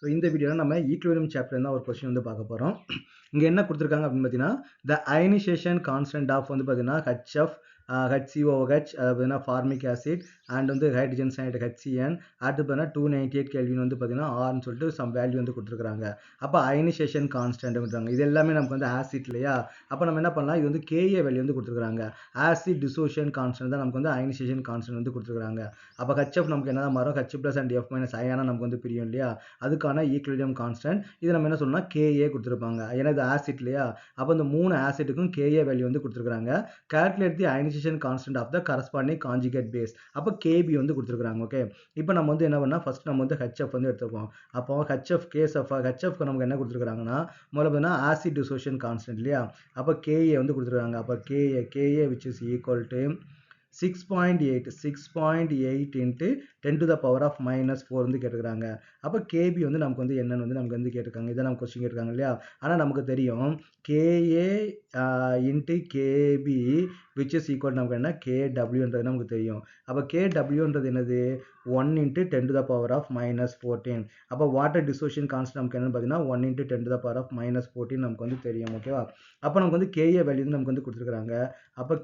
So இந்த வீடியோவில் நம்ம ஈக்குவேலியம் சாப்டர் தான் ஒரு கொஸ்டின் வந்து பார்க்க போகிறோம். இங்கே என்ன கொடுத்துருக்காங்க அப்படின்னு பார்த்தீங்கன்னா, த அயனைசேஷன் கான்ஸ்டன்ட் ஆஃப் வந்து பார்த்தீங்கன்னா HF HCOH அதாவது பார்த்தீங்கன்னா ஃபார்மிக் ஆசிட் அண்ட் வந்து ஹைட்ரஜன் சைனைடு HCN அடுத்து பார்த்தீங்கன்னா 298 கெல்வின் வந்து பார்த்தீங்கன்னா ஆர்னு சொல்லிட்டு சம் வேல்யூ வந்து கொடுத்துருக்காங்க. அப்போ அயனைசேஷன் கான்ஸ்டன்ட்ன்றாங்க. இது எல்லாமே நமக்கு வந்து ஆசிட் இல்லையா? அப்போ நம்ம என்ன பண்ணலாம், இது வந்து KA வேல்யூ வந்து கொடுத்துருக்காங்க. ஆசிட் டிசோசியேஷன் கான்ஸ்டன்ட் தான் நமக்கு வந்து அயனைசேஷன் கான்ஸ்டன்ட் வந்து கொடுத்துருக்காங்க. அப்போ HF நமக்கு என்னதான் மாறும், H plus and F minus அயனா நமக்கு வந்து பிரியும் இல்லையா? அதுக்கான ஈக்குவலிபிரியம் கான்ஸ்டன்ட் இது நம்ம என்ன சொல்லணும்னா KA கொடுத்துருப்பாங்க. ஏன்னா இது ஆசிட் இல்லையா? அப்போ இந்த 3 ஆசிட்டுக்கும் KA வேல்யூ வந்து கொடுத்துருக்காங்க. Calculate the ionisation constant of the corresponding conjugate base. அப்போ KB வந்து கொடுத்துருக்காங்க. ஓகே, இப்போ நம்ம வந்து என்ன பண்ணால் ஃபர்ஸ்ட் நம்ம வந்து HF வந்து எடுத்துப்போம். அப்போ HF கேஸ் ஆஃப் HF நமக்கு என்ன கொடுத்துருக்காங்கன்னா முதல்ல பார்த்தீங்கன்னா ஆசிட் டிசோசியேஷன் கான்ஸ்டன்ட் இல்லையா? அப்போ KA வந்து கொடுத்துருக்காங்க. அப்போ KA which is equal to 6.8 into 10 to the power of minus 4 வந்து கேட்டுக்கிறாங்க. அப்போ KB வந்து நமக்கு வந்து என்னன்னு வந்து நமக்கு வந்து கேட்டிருக்காங்க. இதை நம்ம கொஸ்டின் கேட்டிருக்காங்க இல்லையா? ஆனால் நமக்கு தெரியும் KA into KB which is equal நமக்கு என்ன KWன்றது நமக்கு தெரியும். அப்போ KWன்றது என்னது 1 into 10 to the power of minus 14. அப்போ வாட்டர் டிசோசியேஷன் கான்ஸ்டன்ட் நமக்கு என்னன்னு பார்த்தீங்கன்னா 1 into 10 to the power of minus 14 நமக்கு வந்து தெரியும். ஓகேவா? அப்போ நமக்கு வந்து KA வேல்யூ வந்து நமக்கு வந்து கொடுத்துருக்காங்க. அப்போ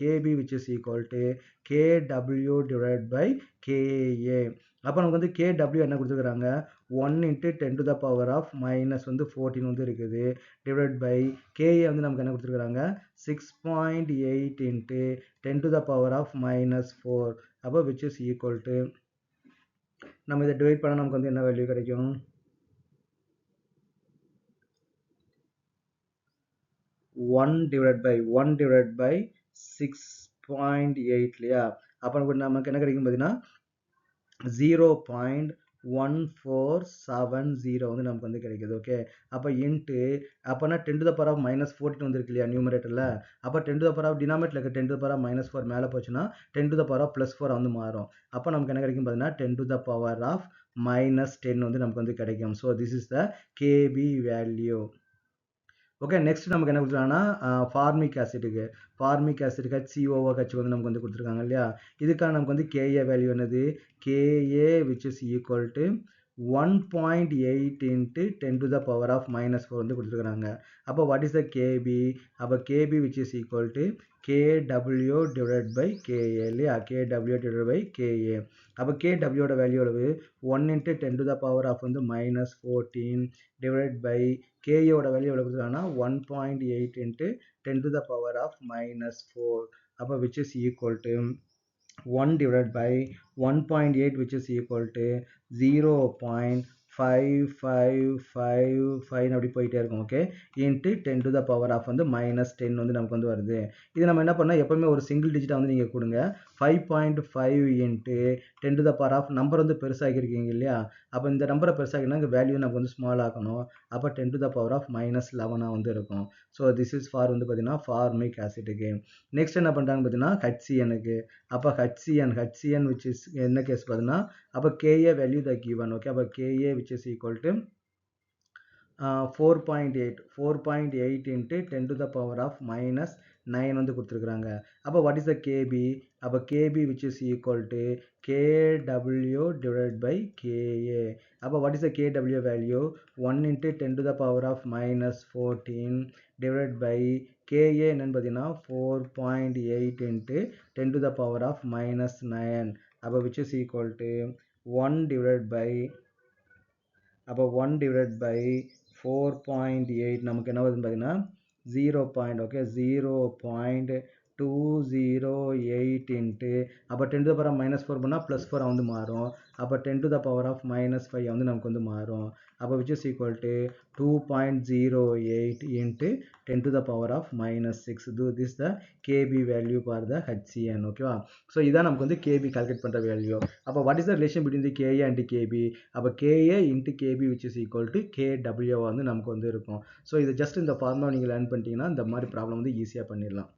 KB which is equal to KW divided by KA. அப்போ நமக்கு வந்து KW என்ன கொடுத்துருக்காங்க 1 into 10 to the power of minus வந்து 14 வந்து இருக்குது divided by KA வந்து நமக்கு என்ன கொடுத்துருக்காங்க 6.8 into 10 to the power of minus 4. அப்போ which is equal to நம்ம இதை டிவைட் பண்ணால் நமக்கு வந்து என்ன வேல்யூ கிடைக்கும் 1 divided by 6.8 இல்லையா? அப்போ நமக்கு என்ன கிடைக்கும் பார்த்தீங்கன்னா 0.1470 வந்து நமக்கு வந்து கிடைக்குது. ஓகே, அப்போ இன்ட்டு அப்போனா 10 to the power of minus 14 வந்துருக்கு இல்லையா நியூமரேட்டரில்? அப்போ 10 to the power of டினாமினேட்டரில் இருக்க 10 to the power of minus 4 மேலே போச்சுன்னா 10 to the power of plus 4 வந்து மாறும். அப்போ நமக்கு என்ன கிடைக்கும் பார்த்தீங்கன்னா 10 to the power of minus 10 வந்து நமக்கு வந்து கிடைக்கும். So this is the KB value. Okay, next நமக்கு என்ன கொடுத்துருக்காங்கன்னா ஃபார்மிக் ஆசிட்டுக்கு HCOOH வந்து நமக்கு வந்து கொடுத்துருக்காங்க இல்லையா? இதுக்கான நமக்கு வந்து KA வேல்யூ என்னது KA which is equal to 1.8 into 10 to the power of minus 4 வந்து கொடுத்துருக்காங்க. அப்போ வாட் இஸ் த KB? அப்போ KB which is equal to KW divided by KA இல்லையா? KW divided by KA. அப்போ KW ஓட value எவ்வளவு 1 into 10 to the power of வந்து minus 14 divided by KA ஓட வேல்யூ எவ்வளவு கொடுத்துருக்காங்கன்னா 1.8 into 10 to the power of minus 4. அப்போ which is equal to 1 divided by 1.8 which is equal to 0.5555 அப்படி போயிட்டே இருக்கும். Okay, into 10 to the power of வந்து minus 10 வந்து நமக்கு வந்து வருது. இது நம்ம என்ன பண்ணால் எப்பவுமே ஒரு சிங்கிள் டிஜிட்டாக வந்து நீங்கள் கொடுங்க 5.5 into 10 to the power of number வந்து பெருசாகிருக்கீங்க இல்லையா? அப்போ இந்த நம்பரை பெருசாகினா இங்கே வேல்யூ நமக்கு வந்து ஸ்மால் ஆக்கணும். அப்போ 10 to the power of minus 11 வந்து இருக்கும். ஸோ திஸ் இஸ் ஃபார் வந்து பார்த்தீங்கன்னா ஃபார்மிக் ஆசிட்டுக்கு. நெக்ஸ்ட் என்ன பண்ணுறாங்க பார்த்தீங்கன்னா HCNக்கு. அப்போ HCN which is என்ன கேஸ் பார்த்தீங்கன்னா அப்போ KA value the given. Okay, அப்போ KA which is equal to 4.8 into 10 to the power of minus 9 வந்து கொடுத்துருக்காங்க. அப்போ what is the KB? அப்போ KB which is equal to KW divided by KA. அப்போ what is the KW value 1 into 10 to the power of minus 14 divided by KA என்னன்னு பார்த்தீங்கன்னா 4.8 into 10 to the power of minus 9. அப்போ which is equal to 1 divided by 4.8 நமக்கு என்ன வருதுன்னு பார்த்தீங்கன்னா 0.208 into அப்போ 10 to the power of minus 4 பண்ணால் plus 4 வந்து மாறும். அப்போ 10 to the power of minus 5 வந்து நமக்கு வந்து மாறும். அப்போ which is equal to 2.08 into 10 to the power of minus 6. This is the KB value for the HCN. ஓகேவா? ஸோ இதான் நமக்கு வந்து KB கால்குலேட் பண்ணுற வேல்யூ. அப்போ what is the relation between the KA and KB? அப்போ KA into KB which is equal to KW வந்து நமக்கு வந்து இருக்கும். ஸோ இது ஜஸ்ட் இந்த ஃபார்முலா நீங்கள் லேர்ன் பண்ணிட்டீங்கன்னா இந்த மாதிரி ப்ராப்ளம் வந்து ஈஸியாக பண்ணிடலாம்.